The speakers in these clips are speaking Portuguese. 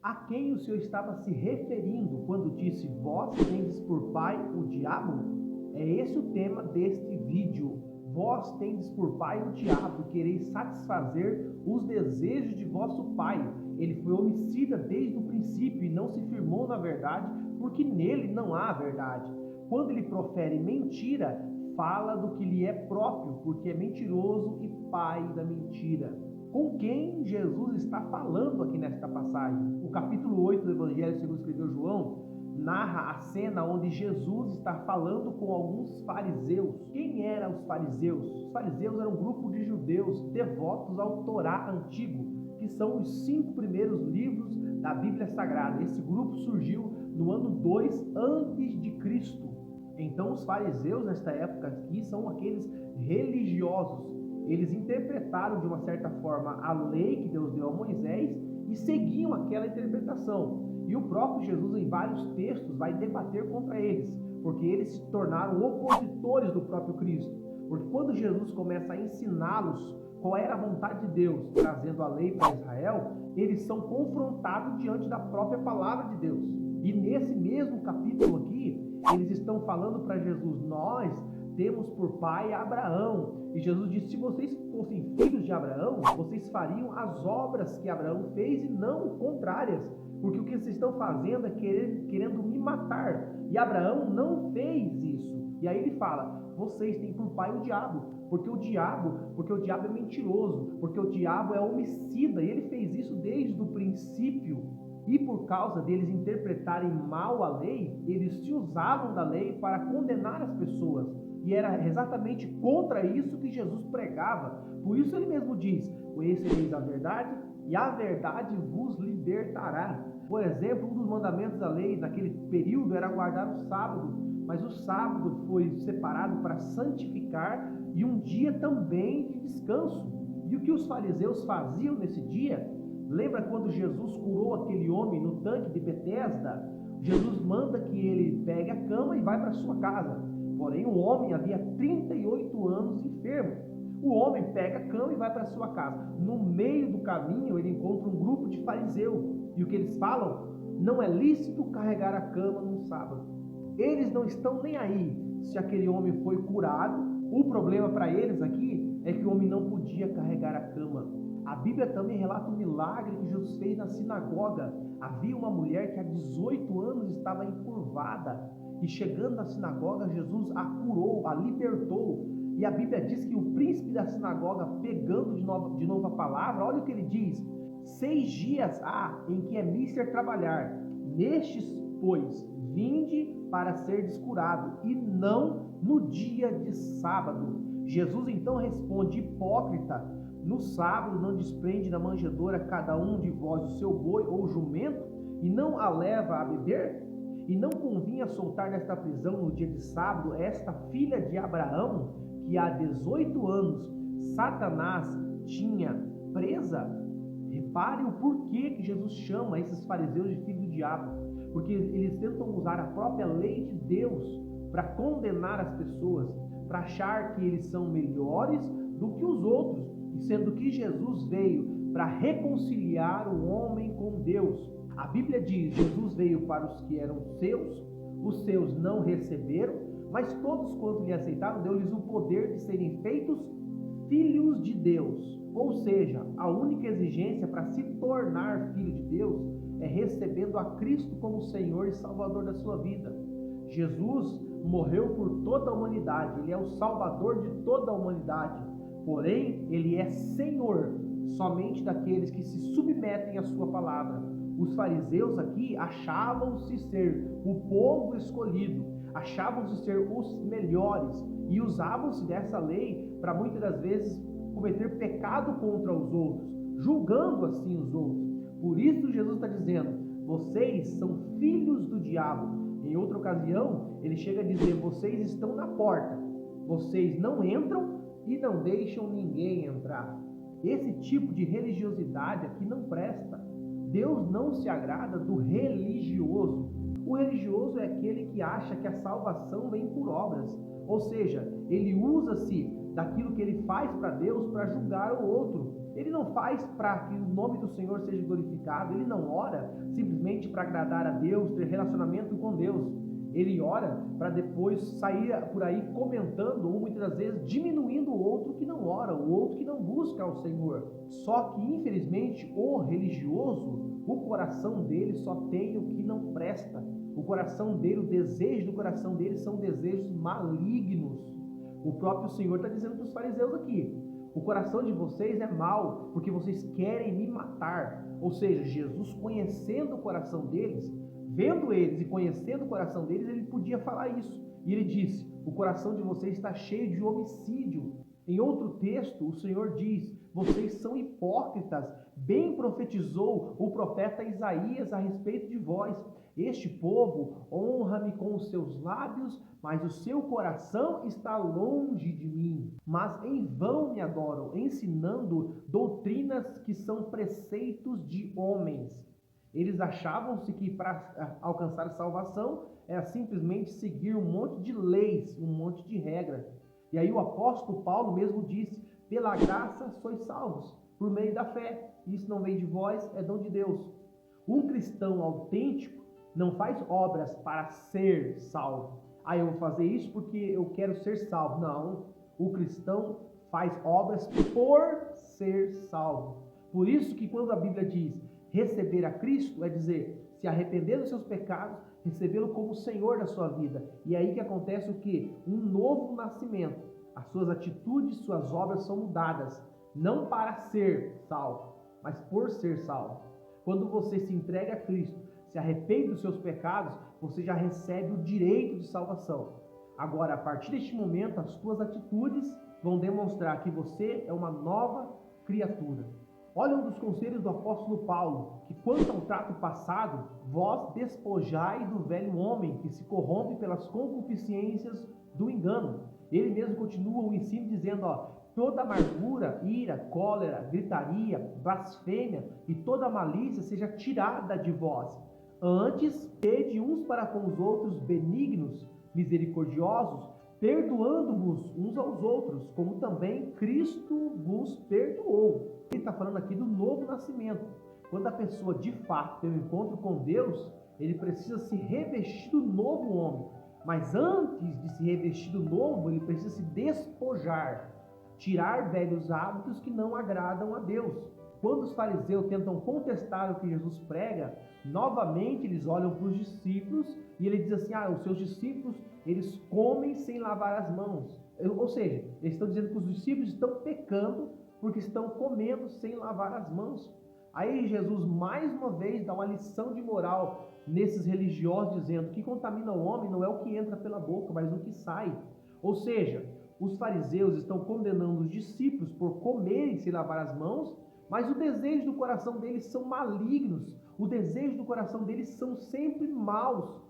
A quem o Senhor estava se referindo quando disse: vós tendes por pai o diabo? É esse o tema deste vídeo. Vós tendes por pai o diabo e quereis satisfazer os desejos de vosso pai. Ele foi homicida desde o princípio e não se firmou na verdade, porque nele não há verdade. Quando ele profere mentira, fala do que lhe é próprio, porque é mentiroso e pai da mentira. Com quem Jesus está falando aqui nesta passagem? O capítulo 8 do Evangelho segundo escreveu João narra a cena onde Jesus está falando com alguns fariseus. Quem eram os fariseus? Os fariseus eram um grupo de judeus devotos ao Torá antigo, que são os 5 primeiros livros da Bíblia Sagrada. Esse grupo surgiu no ano 2 antes de Cristo. Então os fariseus nesta época aqui são aqueles religiosos. Eles interpretaram de uma certa forma a lei que Deus deu a Moisés e seguiam aquela interpretação. E o próprio Jesus, em vários textos, vai debater contra eles, porque eles se tornaram opositores do próprio Cristo. Porque quando Jesus começa a ensiná-los qual era a vontade de Deus, trazendo a lei para Israel, eles são confrontados diante da própria palavra de Deus. E nesse mesmo capítulo aqui, eles estão falando para Jesus: nós temos por pai Abraão. E Jesus disse: se vocês fossem filhos de Abraão, vocês fariam as obras que Abraão fez e não contrárias. Porque o que vocês estão fazendo é querendo me matar. E Abraão não fez isso. E aí ele fala: vocês têm por pai o diabo. Porque o diabo é mentiroso. Porque o diabo é homicida. E ele fez isso desde o princípio. E por causa deles interpretarem mal a lei, eles se usavam da lei para condenar as pessoas. E era exatamente contra isso que Jesus pregava. Por isso ele mesmo diz: conhecereis a verdade e a verdade vos libertará. Por exemplo, um dos mandamentos da lei naquele período era guardar o sábado, mas o sábado foi separado para santificar e um dia também de descanso. E o que os fariseus faziam nesse dia? Lembra quando Jesus curou aquele homem no tanque de Betesda? Jesus manda que ele pegue a cama e vá para sua casa. Porém, o homem havia 38 anos enfermo. O homem pega a cama e vai para sua casa. No meio do caminho, ele encontra um grupo de fariseus. E o que eles falam? Não é lícito carregar a cama num sábado. Eles não estão nem aí se aquele homem foi curado. O problema para eles aqui é que o homem não podia carregar a cama. A Bíblia também relata um milagre que Jesus fez na sinagoga. Havia uma mulher que há 18 anos estava encurvada. E chegando na sinagoga, Jesus a curou, a libertou. E a Bíblia diz que o príncipe da sinagoga, pegando de novo a palavra, olha o que ele diz: 6 dias há em que é mister trabalhar. Nestes, pois, vinde para ser descurado, e não no dia de sábado. Jesus então responde: hipócrita, no sábado não desprende na manjedoura cada um de vós o seu boi ou jumento, e não a leva a beber? E não convinha soltar nesta prisão no dia de sábado esta filha de Abraão, que há 18 anos Satanás tinha presa? Repare o porquê que Jesus chama esses fariseus de filhos do diabo. Porque eles tentam usar a própria lei de Deus para condenar as pessoas, para achar que eles são melhores do que os outros, sendo que Jesus veio para reconciliar o homem com Deus. A Bíblia diz: Jesus veio para os que eram seus, os seus não receberam, mas todos quanto lhe aceitaram, deu-lhes o poder de serem feitos filhos de Deus. Ou seja, a única exigência para se tornar filho de Deus é recebendo a Cristo como Senhor e Salvador da sua vida. Jesus morreu por toda a humanidade, Ele é o Salvador de toda a humanidade. Porém, Ele é Senhor somente daqueles que se submetem à sua palavra. Os fariseus aqui achavam-se ser o povo escolhido, achavam-se ser os melhores e usavam-se dessa lei para muitas das vezes cometer pecado contra os outros, julgando assim os outros. Por isso Jesus está dizendo: vocês são filhos do diabo. Em outra ocasião, ele chega a dizer: vocês estão na porta, vocês não entram e não deixam ninguém entrar. Esse tipo de religiosidade aqui não presta. Deus não se agrada do religioso. O religioso é aquele que acha que a salvação vem por obras, ou seja, ele usa-se daquilo que ele faz para Deus para julgar o outro. Ele não faz para que o nome do Senhor seja glorificado, ele não ora para agradar a Deus, ter relacionamento com Deus. Ele ora para depois sair por aí comentando ou muitas vezes diminuindo o outro que não ora, o outro que não busca ao Senhor. Só que infelizmente o religioso, o coração dele só tem o que não presta. O coração dele, o desejo do coração dele são desejos malignos. O próprio Senhor está dizendo para os fariseus aqui: o coração de vocês é mau, porque vocês querem me matar. Ou seja, Jesus, conhecendo o coração deles, vendo eles e conhecendo o coração deles, ele podia falar isso. E ele disse: o coração de vocês está cheio de homicídio. Em outro texto, o Senhor diz: vocês são hipócritas. Bem profetizou o profeta Isaías a respeito de vós. Este povo honra-me com os seus lábios, mas o seu coração está longe de mim. Mas em vão me adoram, ensinando doutrinas que são preceitos de homens. Eles achavam-se que para alcançar salvação era simplesmente seguir um monte de leis, um monte de regras. E aí o apóstolo Paulo mesmo disse: pela graça sois salvos, por meio da fé. Isso não vem de vós, é dom de Deus. Um cristão autêntico não faz obras para ser salvo. Eu vou fazer isso porque eu quero ser salvo. Não, o cristão faz obras por ser salvo. Por isso que quando a Bíblia diz receber a Cristo, é dizer, se arrepender dos seus pecados, recebê-lo como Senhor da sua vida. E é aí que acontece o quê? Um novo nascimento. As suas atitudes, suas obras são mudadas, não para ser salvo, mas por ser salvo. Quando você se entrega a Cristo, se arrepende dos seus pecados, você já recebe o direito de salvação. Agora, a partir deste momento, as suas atitudes vão demonstrar que você é uma nova criatura. Olha um dos conselhos do apóstolo Paulo, que quanto ao trato passado, vós despojai do velho homem, que se corrompe pelas concupiscências do engano. Ele mesmo continua o ensino dizendo, toda amargura, ira, cólera, gritaria, blasfêmia e toda malícia seja tirada de vós. Antes, sede uns para com os outros benignos, misericordiosos, perdoando-vos uns aos outros, como também Cristo vos perdoou. Ele está falando aqui do novo nascimento. Quando a pessoa de fato tem um encontro com Deus, ele precisa se revestir do novo homem. Mas antes de se revestir do novo, ele precisa se despojar, tirar velhos hábitos que não agradam a Deus. Quando os fariseus tentam contestar o que Jesus prega, novamente eles olham para os discípulos e ele diz assim, os seus discípulos, eles comem sem lavar as mãos. Ou seja, eles estão dizendo que os discípulos estão pecando porque estão comendo sem lavar as mãos. Aí Jesus mais uma vez dá uma lição de moral nesses religiosos, dizendo que contamina o homem não é o que entra pela boca, mas o que sai. Ou seja, os fariseus estão condenando os discípulos por comerem sem lavar as mãos, mas o desejo do coração deles são malignos, o desejo do coração deles são sempre maus.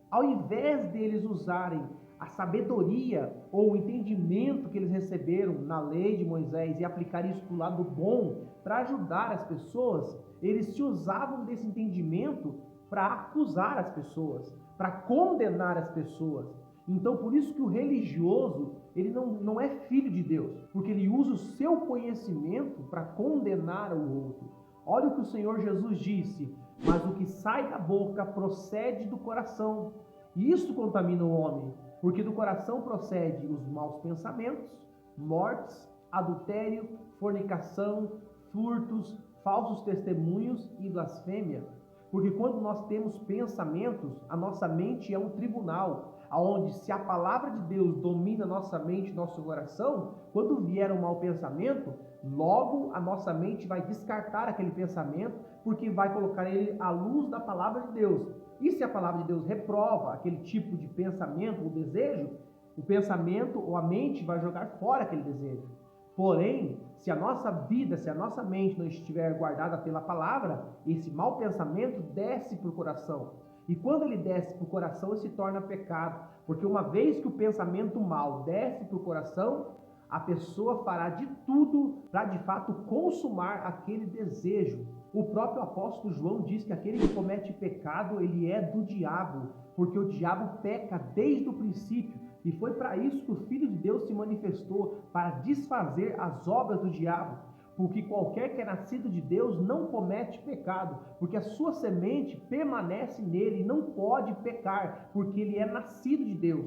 Ao invés deles usarem a sabedoria ou o entendimento que eles receberam na lei de Moisés e aplicar isso para o lado bom, para ajudar as pessoas, eles se usavam desse entendimento para acusar as pessoas, para condenar as pessoas. Então, por isso que o religioso, ele não é filho de Deus, porque ele usa o seu conhecimento para condenar o outro. Olha o que o Senhor Jesus disse, mas o que sai da boca procede do coração, e isso contamina o homem, porque do coração procede os maus pensamentos, mortes, adultério, fornicação, furtos, falsos testemunhos e blasfêmia. Porque quando nós temos pensamentos, a nossa mente é um tribunal, onde se a palavra de Deus domina nossa mente e nosso coração, quando vier um mau pensamento, logo a nossa mente vai descartar aquele pensamento, porque vai colocar ele à luz da palavra de Deus. E se a palavra de Deus reprova aquele tipo de pensamento ou desejo, o pensamento ou a mente vai jogar fora aquele desejo. Porém, se a nossa vida, se a nossa mente não estiver guardada pela palavra, esse mau pensamento desce para o coração. E quando ele desce para o coração, ele se torna pecado. Porque uma vez que o pensamento mau desce para o coração, a pessoa fará de tudo para de fato consumar aquele desejo. O próprio apóstolo João diz que aquele que comete pecado, ele é do diabo, porque o diabo peca desde o princípio. E foi para isso que o Filho de Deus se manifestou, para desfazer as obras do diabo. porque qualquer que é nascido de Deus não comete pecado, porque a sua semente permanece nele e não pode pecar, porque ele é nascido de Deus.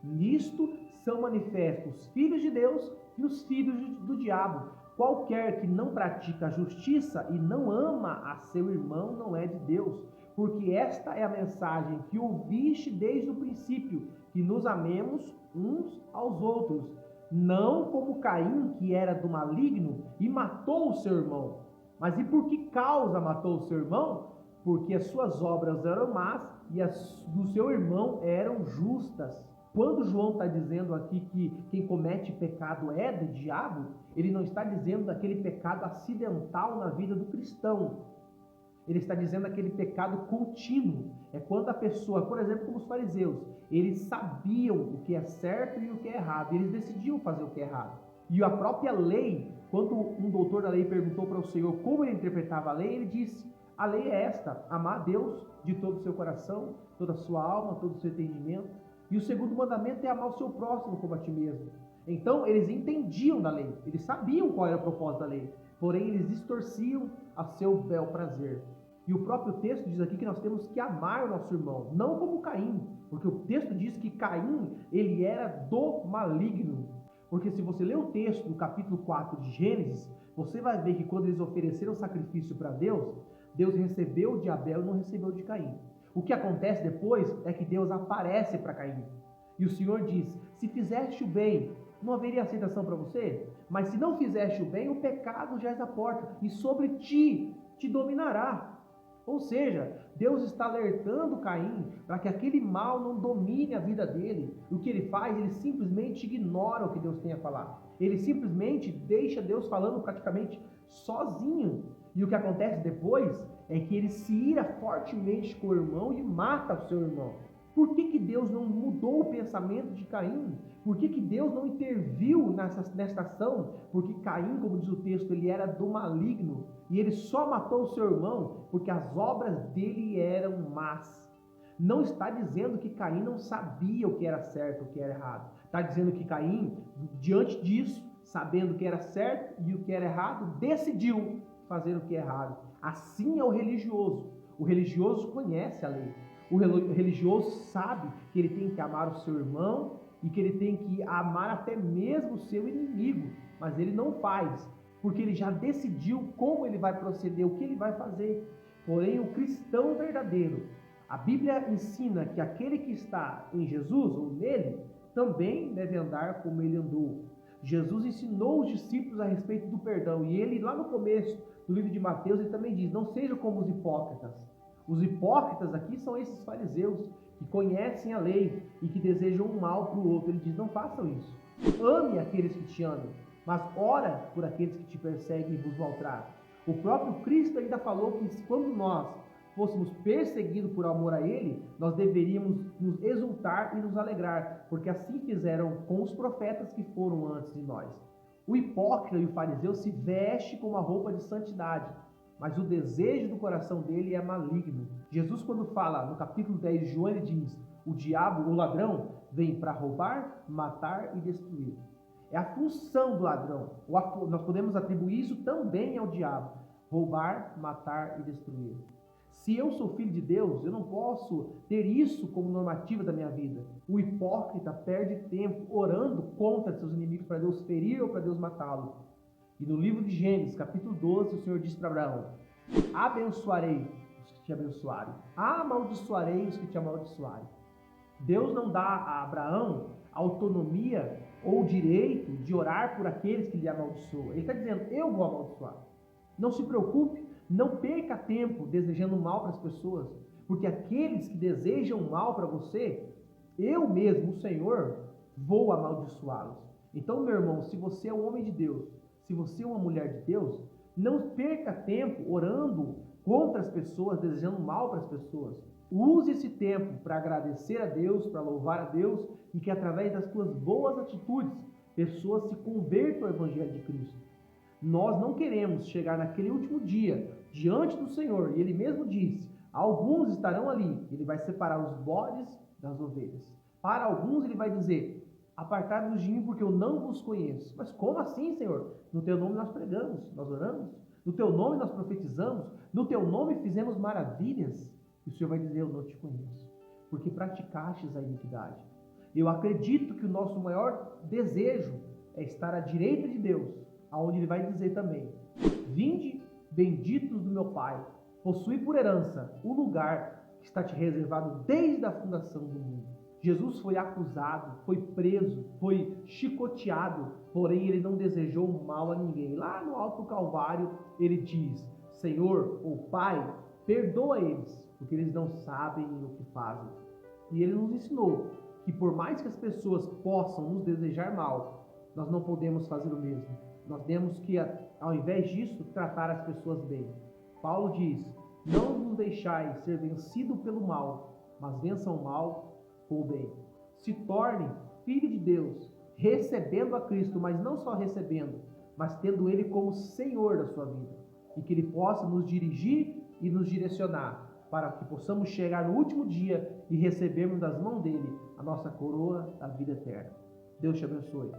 Nisto são manifestos os filhos de Deus e os filhos do diabo. Qualquer que não pratica a justiça e não ama a seu irmão não é de Deus, porque esta é a mensagem que ouviste desde o princípio, que nos amemos uns aos outros, não como Caim, que era do maligno e matou o seu irmão. Mas e por que causa matou o seu irmão? Porque as suas obras eram más e as do seu irmão eram justas. Quando João está dizendo aqui que quem comete pecado é do diabo, ele não está dizendo daquele pecado acidental na vida do cristão. Ele está dizendo aquele pecado contínuo. É quando a pessoa, por exemplo, como os fariseus, eles sabiam o que é certo e o que é errado, e eles decidiam fazer o que é errado. E a própria lei, quando um doutor da lei perguntou para o Senhor como ele interpretava a lei, ele disse: a lei é esta, amar a Deus de todo o seu coração, toda a sua alma, todo o seu entendimento. E o segundo mandamento é amar o seu próximo como a ti mesmo. Então, eles entendiam da lei, eles sabiam qual era o propósito da lei, porém eles distorciam a seu bel prazer. E o próprio texto diz aqui que nós temos que amar o nosso irmão, não como Caim, porque o texto diz que Caim, ele era do maligno. Porque se você ler o texto do capítulo 4 de Gênesis, você vai ver que quando eles ofereceram sacrifício para Deus, Deus recebeu de Abel e não recebeu de Caim. O que acontece depois é que Deus aparece para Caim. E o Senhor diz: se fizeste o bem, não haveria aceitação para você? Mas se não fizeste o bem, o pecado já é à porta, e sobre ti te dominará. Ou seja, Deus está alertando Caim para que aquele mal não domine a vida dele. O que ele faz? Ele simplesmente ignora o que Deus tem a falar. Ele simplesmente deixa Deus falando praticamente sozinho. E o que acontece depois é que ele se ira fortemente com o irmão e mata o seu irmão. Por que Deus não mudou o pensamento de Caim? Por que Deus não interviu nesta ação? Porque Caim, como diz o texto, ele era do maligno. E ele só matou o seu irmão porque as obras dele eram más. Não está dizendo que Caim não sabia o que era certo e o que era errado. Está dizendo que Caim, diante disso, sabendo o que era certo e o que era errado, decidiu fazer o que é errado. Assim é o religioso. O religioso conhece a lei. O religioso sabe que ele tem que amar o seu irmão e que ele tem que amar até mesmo o seu inimigo. Mas ele não faz, porque ele já decidiu como ele vai proceder, o que ele vai fazer. Porém, o cristão verdadeiro, a Bíblia ensina que aquele que está em Jesus ou nele, também deve andar como ele andou. Jesus ensinou os discípulos a respeito do perdão. E ele, lá no começo do livro de Mateus, ele também diz: não sejam como os hipócritas. Os hipócritas aqui são esses fariseus que conhecem a lei e que desejam um mal para o outro. Ele diz: não façam isso. Ame aqueles que te amam, mas ora por aqueles que te perseguem e vos maltratam. O próprio Cristo ainda falou que quando nós fôssemos perseguidos por amor a Ele, nós deveríamos nos exultar e nos alegrar, porque assim fizeram com os profetas que foram antes de nós. O hipócrita e o fariseu se veste com uma roupa de santidade, mas o desejo do coração dele é maligno. Jesus, quando fala no capítulo 10 de João, ele diz: o diabo, o ladrão, vem para roubar, matar e destruir. É a função do ladrão. Nós podemos atribuir isso também ao diabo: roubar, matar e destruir. Se eu sou filho de Deus, eu não posso ter isso como normativa da minha vida. O hipócrita perde tempo orando contra seus inimigos para Deus ferir ou para Deus matá-lo. E no livro de Gênesis, capítulo 12, o Senhor diz para Abraão: abençoarei os que te abençoarem, amaldiçoarei os que te amaldiçoarem. Deus não dá a Abraão autonomia ou direito de orar por aqueles que lhe amaldiçoam. Ele está dizendo: eu vou amaldiçoar. Não se preocupe, não perca tempo desejando mal para as pessoas, porque aqueles que desejam mal para você, eu mesmo, o Senhor, vou amaldiçoá-los. Então, meu irmão, se você é um homem de Deus, se você é uma mulher de Deus, não perca tempo orando contra as pessoas, desejando mal para as pessoas. Use esse tempo para agradecer a Deus, para louvar a Deus, e que através das suas boas atitudes, pessoas se convertam ao Evangelho de Cristo. Nós não queremos chegar naquele último dia, diante do Senhor, e Ele mesmo disse: alguns estarão ali, Ele vai separar os bodes das ovelhas. Para alguns Ele vai dizer: Apartai-vos de mim, porque eu não vos conheço. Mas como assim, Senhor? No teu nome nós pregamos, nós oramos, no teu nome nós profetizamos, no teu nome fizemos maravilhas. E o Senhor vai dizer, eu não te conheço, porque praticastes a iniquidade. Eu acredito que o nosso maior desejo é estar à direita de Deus, aonde Ele vai dizer também, vinde, benditos do meu Pai, possui por herança o lugar que está te reservado desde a fundação do mundo. Jesus foi acusado, foi preso, foi chicoteado, porém ele não desejou mal a ninguém. Lá no alto do Calvário ele diz, Senhor, ou Pai, perdoa eles, porque eles não sabem o que fazem. E ele nos ensinou que por mais que as pessoas possam nos desejar mal, nós não podemos fazer o mesmo. Nós temos que, ao invés disso, tratar as pessoas bem. Paulo diz, não vos deixais ser vencido pelo mal, mas vençam o mal o bem. Se torne filho de Deus, recebendo a Cristo, mas não só recebendo, mas tendo Ele como Senhor da sua vida. E que Ele possa nos dirigir e nos direcionar, para que possamos chegar no último dia e recebermos das mãos dEle a nossa coroa da vida eterna. Deus te abençoe.